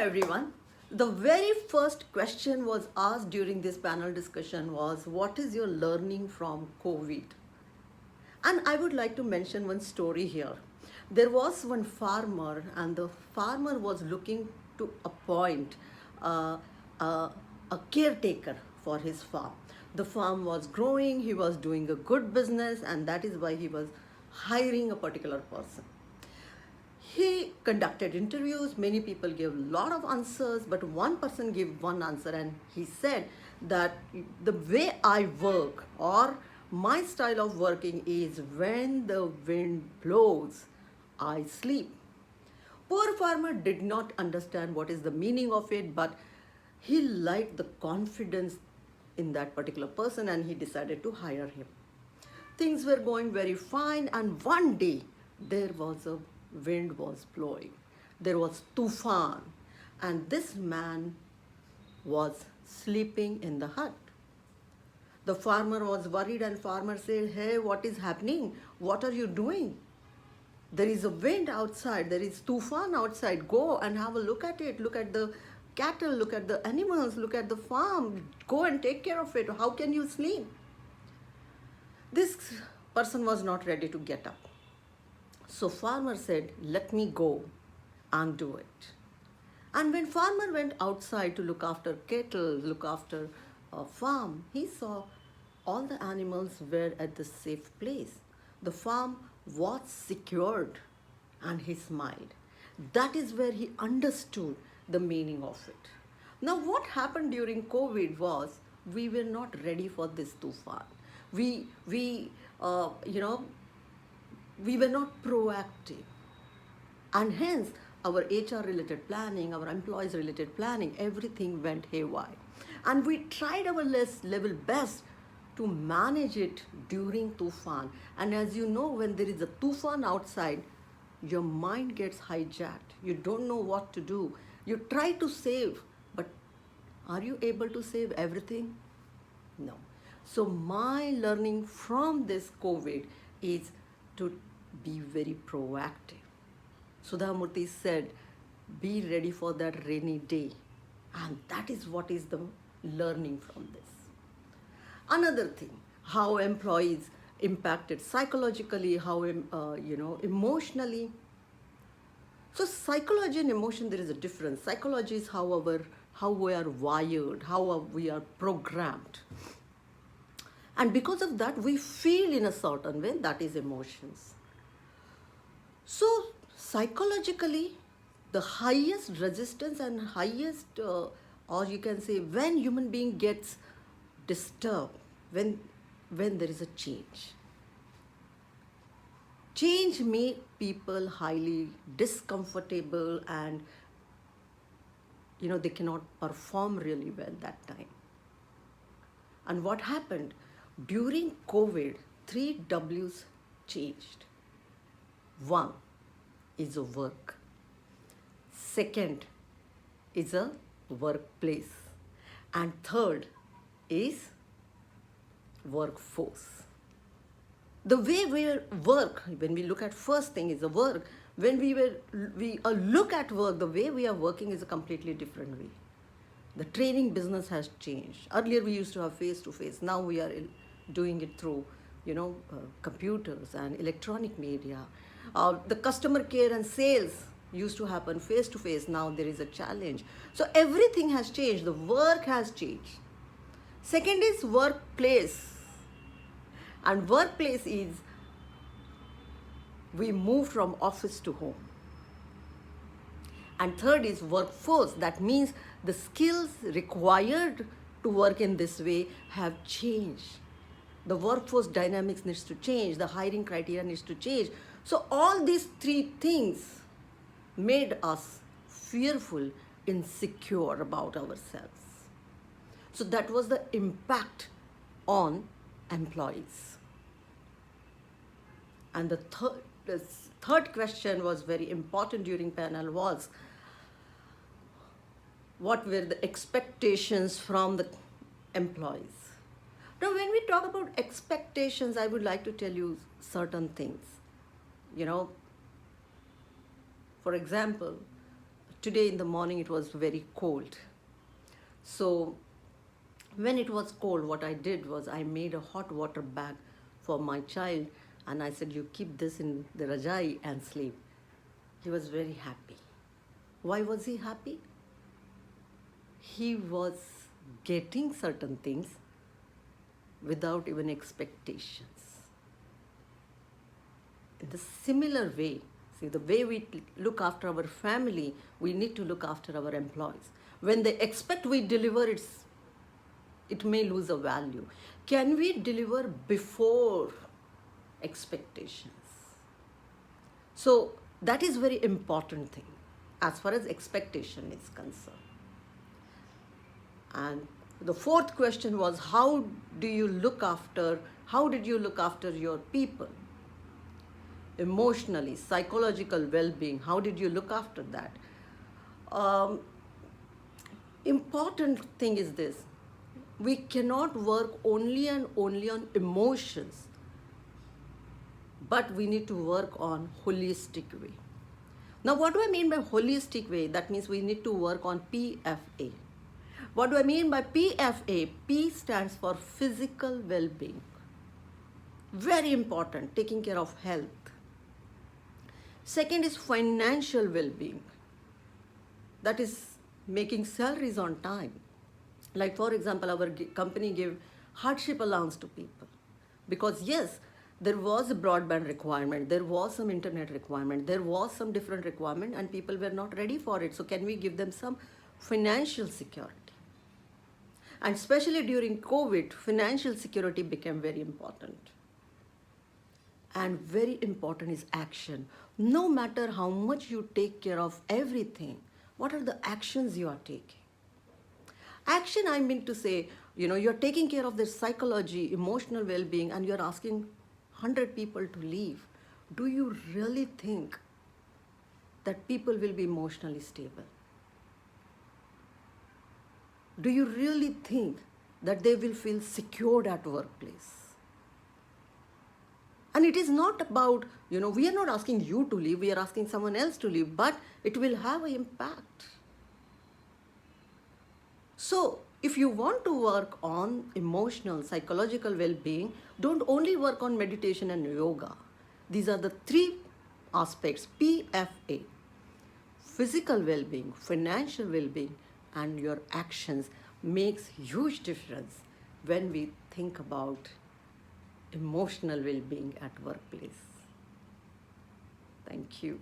Everyone. The very first question was asked during this panel discussion was, what is your learning from COVID? And I would like to mention one story here. There was one farmer, and the farmer was looking to appoint a caretaker for his farm. The farm was growing, he was doing a good business, and that is why he was hiring a particular person. He conducted interviews, many people gave a lot of answers, but one person gave one answer, and he said that the way I work or my style of working is when the wind blows, I sleep. Poor farmer did not understand what is the meaning of it, but he liked the confidence in that particular person and he decided to hire him. Things were going very fine, and one day there was a wind was blowing. There was tufan, and this man was sleeping in the hut. The farmer was worried, and farmer said, "Hey, what is happening? What are you doing? There is a wind outside. There is tufan outside. Go and have a look at it. Look at the cattle, look at the animals, look at the farm. Go and take care of it. How can you sleep?" This person was not ready to get up. So farmer said, "Let me go and do it." And when farmer went outside to look after cattle, look after a farm, he saw all the animals were at the safe place. The farm was secured, and he smiled. That is where he understood the meaning of it. Now what happened during COVID was we were not ready for this tufan. We were not proactive, and hence our HR related planning, our employees related planning, everything went haywire, and we tried our level best to manage it during tufan. And as you know, when there is a tufan outside, your mind gets hijacked. You don't know what to do. You try to save, but are you able to save everything? No. So my learning from this COVID is to be very proactive. Sudhamurti said, be ready for that rainy day. And that is what is the learning from this. Another thing, how employees impacted psychologically, how emotionally. So psychology and emotion, there is a difference. Psychology is how we are wired, how we are programmed. And because of that, we feel in a certain way, that is emotions. So psychologically, the highest resistance and highest, or you can say, when human being gets disturbed, when there is a change. Change make people highly discomfortable, and they cannot perform really well that time. And what happened? During COVID, 3 W's changed. One is a work. Second is a workplace. And third is workforce. The way we work, when we look at first thing is the work, when we look at work, the way we are working is a completely different way. The training business has changed. Earlier we used to have face-to-face. Now we are doing it through, computers and electronic media. The customer care and sales used to happen face-to-face. Now there is a challenge. So everything has changed. The work has changed. Second is workplace. And workplace is, we move from office to home. And third is workforce. That means the skills required to work in this way have changed. The workforce dynamics needs to change. The hiring criteria needs to change. So all these 3 things made us fearful, insecure about ourselves. So that was the impact on employees. And the third question was very important during panel was, what were the expectations from the employees? Now, when we talk about expectations, I would like to tell you certain things. For example, Today in the morning it was very cold. So when it was cold, what I did was I made a hot water bag for my child, and I said, you keep this in the rajai and sleep. He was very happy. Why was he happy? He was getting certain things without even expectations. In the similar way, see, the way we look after our family, we need to look after our employees. When they expect we deliver, it may lose a value. Can we deliver before expectations? So that is very important thing as far as expectation is concerned. And the fourth question was, how did you look after your people? Emotionally, psychological well-being, how did you look after that? Important thing is this: we cannot work only and only on emotions, but we need to work on holistic way. Now, what do I mean by holistic way? That means we need to work on PFA. What do I mean by PFA? P stands for physical well-being. Very important, taking care of health. Second is financial well-being. That is making salaries on time. Like, for example, our company gave hardship allowance to people. Because yes, there was a broadband requirement, there was some internet requirement, there was some different requirement, and people were not ready for it. So can we give them some financial security? And especially during COVID, financial security became very important. And very important is action. No matter how much you take care of everything, what are the actions you are taking? Action, I mean to say, you're taking care of their psychology, emotional well-being, and you're asking 100 people to leave. Do you really think that people will be emotionally stable? Do you really think that they will feel secured at workplace? And it is not about, we are not asking you to leave, we are asking someone else to leave, but it will have an impact. So if you want to work on emotional, psychological well-being, don't only work on meditation and yoga. These are the three aspects: PFA, physical well-being, financial well-being, and your actions makes huge difference when we think about emotional well-being at workplace. Thank you.